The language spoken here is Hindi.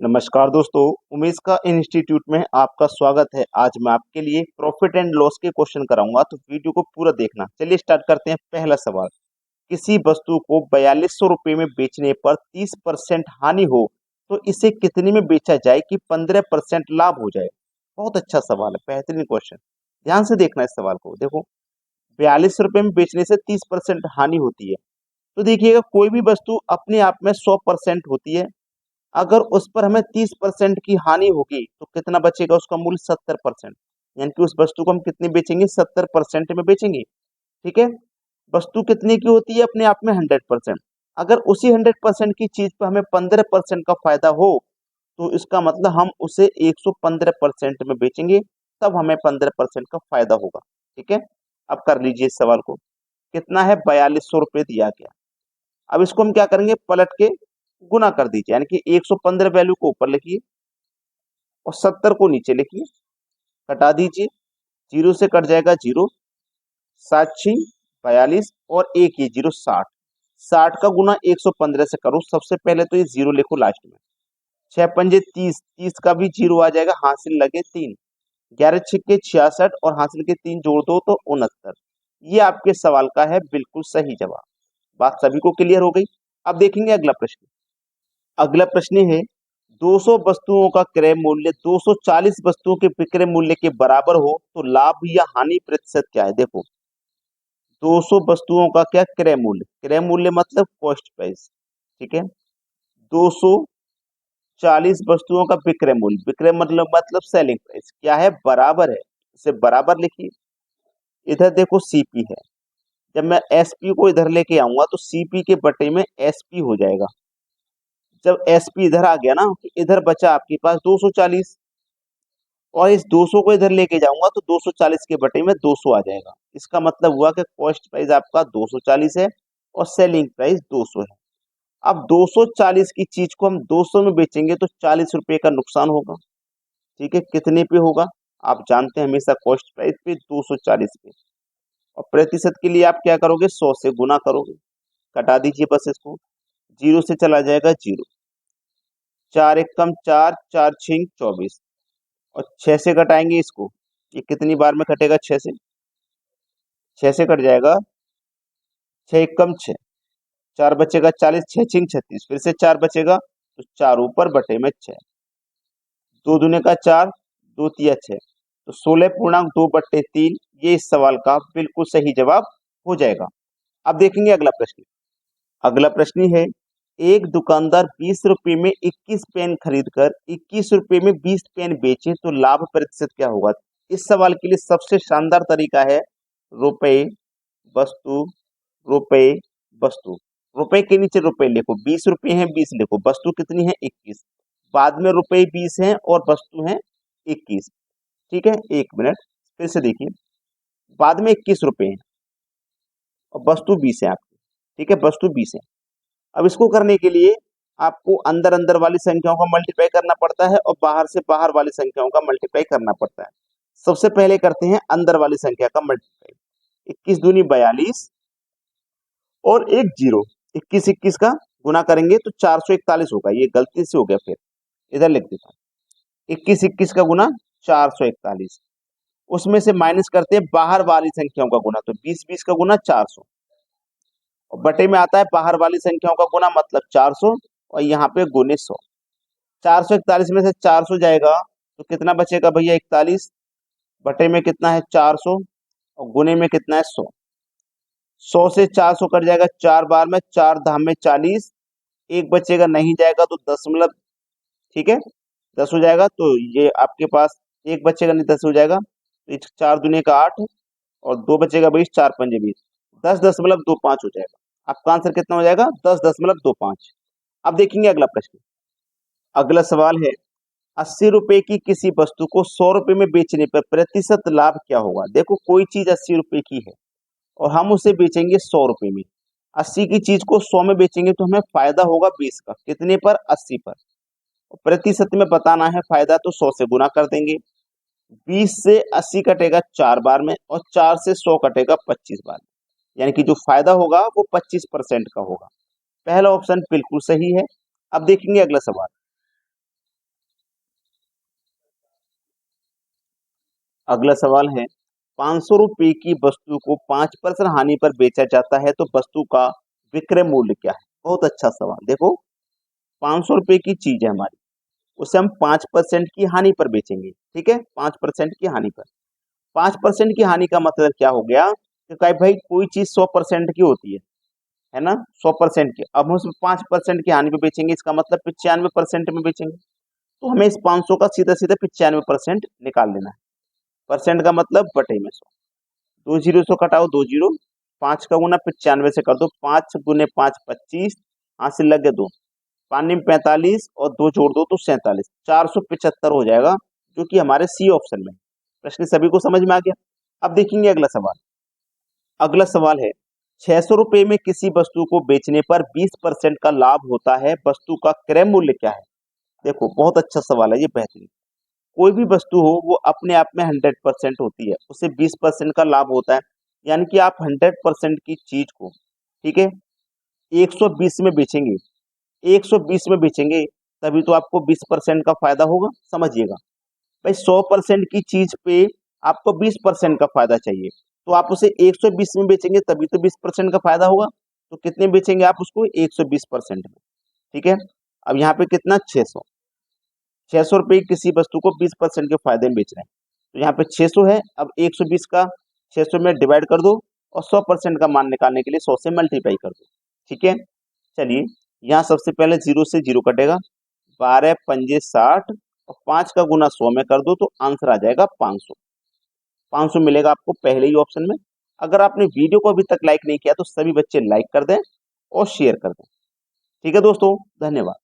नमस्कार दोस्तों, उमेश का इंस्टीट्यूट में आपका स्वागत है। आज मैं आपके लिए प्रॉफिट एंड लॉस के क्वेश्चन कराऊंगा, तो वीडियो को पूरा देखना। चलिए स्टार्ट करते हैं। पहला सवाल, किसी वस्तु को 4200 रुपये में बेचने पर 30% हानि हो तो इसे कितने में बेचा जाए कि 15% लाभ हो जाए। बहुत अच्छा सवाल है, बेहतरीन क्वेश्चन। ध्यान से देखना इस सवाल को। देखो, 4200 रुपये में बेचने से 30% हानि होती है, तो देखिएगा कोई भी वस्तु अपने आप में 100% होती है। अगर उस पर हमें 30% की हानि होगी तो कितना बचेगा, उसका मूल्य 70%। यानी कि उस वस्तु को हम कितने बेचेंगे, 70% में बेचेंगे। ठीक है। वस्तु कितने की होती है, अपने आप में 100%। अगर उसी 100% की चीज पर हमें 15% का फायदा हो तो इसका मतलब हम उसे 115% में बेचेंगे, तब हमें 15% का फायदा होगा। ठीक है। अब कर लीजिए इस सवाल को। कितना है, 4200 रुपये दिया गया। अब इसको हम क्या करेंगे, पलट के गुना कर दीजिए। यानी कि 115 वैल्यू को ऊपर लिखिए और 70 को नीचे लिखिए। कटा दीजिए, जीरो से कट जाएगा जीरो, 7×6 = 42 और एक ये जीरो 60। 60 का गुना 115 से करो। सबसे पहले तो ये जीरो लिखो लास्ट में। 6×5 = 30, 30 का भी जीरो आ जाएगा, हासिल लगे 3। 11×6 = 66 और हासिल के 3 जोड़ दो तो 69। ये आपके सवाल का है बिल्कुल सही जवाब। बात सभी को क्लियर हो गई। अब देखेंगे अगला प्रश्न। अगला प्रश्न है, 200 वस्तुओं का क्रय मूल्य 240 वस्तुओं के विक्रय मूल्य के बराबर हो तो लाभ या हानि प्रतिशत क्या है। देखो, 200 वस्तुओं का क्या क्रय मूल्य, क्रय मूल्य मतलब कॉस्ट प्राइस। ठीक है। 240 वस्तुओं का विक्रय मूल्य, विक्रय मतलब सेलिंग प्राइस क्या है, बराबर है। इसे बराबर लिखिए। इधर देखो सीपी है, जब मैं एसपी को इधर लेके आऊंगा तो सीपी के बटे में एसपी हो जाएगा। जब एसपी इधर आ गया ना, तो इधर बचा आपके पास 240, और इस 200 को इधर लेके जाऊंगा तो 240 के बटे में 200 आ जाएगा। इसका मतलब हुआ कि कॉस्ट प्राइस आपका 240 है और सेलिंग प्राइस 200 है। अब 240 की चीज को हम 200 में बेचेंगे तो 40 रुपए का नुकसान होगा। ठीक है। कितने पे होगा, आप जानते हैं हमेशा कॉस्ट प्राइस पे 240 पे। और प्रतिशत के लिए आप क्या करोगे, 100 से गुना करोगे। कटा दीजिए बस इसको, जीरो से चला जाएगा जीरो, 4×1 = 4, 4×6 = 24 और 6 से घटाएंगे इसको। ये कितनी बार में कटेगा, 6 से, 6 से कट जाएगा। 6×1 = 6, 4 बचेगा 40, 6×6 = 36, फिर से 4 बचेगा तो 4 ऊपर बटे में 6, 2×4, 2×3 = 6, तो 16.2/3। ये इस सवाल का बिल्कुल सही जवाब हो जाएगा। अब देखेंगे अगला प्रश्न। अगला प्रश्न है, एक दुकानदार 20 रुपए में 21 पेन खरीद कर 21 रुपए में 20 पेन बेचे तो लाभ प्रतिशत क्या होगा। इस सवाल के लिए सबसे शानदार तरीका है रुपए, वस्तु, रुपए, वस्तु। रुपए के नीचे रुपए लिखो, 20 रुपए हैं 20 लिखो, वस्तु कितनी है 21, बाद में रुपए 20 हैं और वस्तु है 21। ठीक है, एक मिनट फिर से देखिए। बाद में 21 रुपए हैं और वस्तु 20 है आपकी। ठीक है, वस्तु 20 है। अब इसको करने के लिए आपको अंदर अंदर वाली संख्याओं का मल्टीप्लाई करना पड़ता है और बाहर से बाहर वाली संख्याओं का मल्टीप्लाई करना पड़ता है। सबसे पहले करते हैं अंदर वाली संख्या का मल्टीप्लाई। 21×2 = 42 और एक जीरो, 21 का गुना करेंगे तो 441 होगा। ये गलती से हो गया, फिर इधर लिख देता हूँ। 21 का गुना 441, उसमें से माइनस करते हैं बाहर वाली संख्याओं का गुना, तो 20 का गुना 400 और बटे में आता है बाहर वाली संख्याओं का गुना मतलब 400 और यहाँ पे गुने 100। 441 में से 400 जाएगा तो कितना बचेगा भैया, 41, बटे में कितना है 400 और गुने में कितना है 100। 100 से 400 कट जाएगा 4 बार में, 4 धाम में 40, एक बचेगा नहीं जाएगा तो दशमलव। ठीक है, 10 हो जाएगा तो ये आपके पास एक बचेगा नहीं, 10 हो जाएगा तो 4×2 = 8 और 2 बचेगा 20, 4×5 = 20, 10.25 हो जाएगा। आपका आंसर कितना हो जाएगा, 10.25। अब देखेंगे अगला प्रश्न। अगला सवाल है, 80 रुपए की किसी वस्तु को 100 रुपए में बेचने पर प्रतिशत लाभ क्या होगा। देखो, कोई चीज 80 रुपए की है और हम उसे बेचेंगे 100 रुपए में। 80 की चीज को 100 में बेचेंगे तो हमें फायदा होगा 20 का। कितने पर, 80 पर। प्रतिशत में बताना है फायदा तो 100 से गुना कर देंगे। 20 से 80 कटेगा 4 बार में और 4 से 100 कटेगा 25 बार में। यानी कि जो फायदा होगा वो 25% का होगा। पहला ऑप्शन बिल्कुल सही है। अब देखेंगे अगला सवाल। अगला सवाल है 500 रुपए की वस्तु को 5% हानि पर बेचा जाता है तो वस्तु का विक्रय मूल्य क्या है। बहुत अच्छा सवाल। देखो 500 रुपए की चीज है हमारी, उसे हम 5% की हानि पर बेचेंगे। ठीक है, 5% की हानि पर। 5% की हानि का मतलब क्या हो गया कि भाई कोई चीज 100% की होती है ना, 100% की। अब हम उसमें 5% की हानि पे बेचेंगे, इसका मतलब 95% में बेचेंगे। तो हमें इस 500 का सीधा सीधा 95% निकाल लेना है। परसेंट का मतलब बटे में 100। 2 जीरो से कटाओ 2 जीरो, 5 का गुना 95 से कर दो, 5 गुने 5 25, हाथ से लग गए 2, पानी में 45 और 2 जोड़ दो तो 47, 475 हो जाएगा, जो कि हमारे सी ऑप्शन में। प्रश्न सभी को समझ में आ गया। अब देखेंगे अगला सवाल। अगला सवाल है 600 रुपए में किसी वस्तु को बेचने पर 20% का लाभ होता है, वस्तु का क्रय मूल्य क्या है। देखो बहुत अच्छा सवाल है ये, बेहतरीन। कोई भी वस्तु हो वो अपने आप में 100% होती है, उससे 20% का लाभ होता है। यानी कि आप 100% की चीज को, ठीक है, 120 में बेचेंगे, 120 में बेचेंगे, तभी तो आपको 20% का फायदा होगा। समझिएगा भाई, 100% की चीज पे आपको 20% का फायदा चाहिए, तो आप उसे 120 में बेचेंगे तभी तो 20% का फायदा होगा। तो कितने बेचेंगे आप उसको, 120% में। ठीक है, अब यहाँ पे कितना, 600। 600 रुपए की किसी वस्तु को 20% के फायदे में बेच रहे हैं, तो यहाँ पे 600 है। अब 120 का 600 में डिवाइड कर दो और 100% का मान निकालने के लिए 100 से मल्टीप्लाई कर दो। ठीक है, चलिए यहाँ सबसे पहले 0 से 0 कटेगा, 12 पंजे 60 और 5 का गुना 100 में कर दो तो आंसर आ जाएगा 500। 500 मिलेगा आपको पहले ही ऑप्शन में। अगर आपने वीडियो को अभी तक लाइक नहीं किया तो सभी बच्चे लाइक कर दें और शेयर कर दें। ठीक है दोस्तों, धन्यवाद।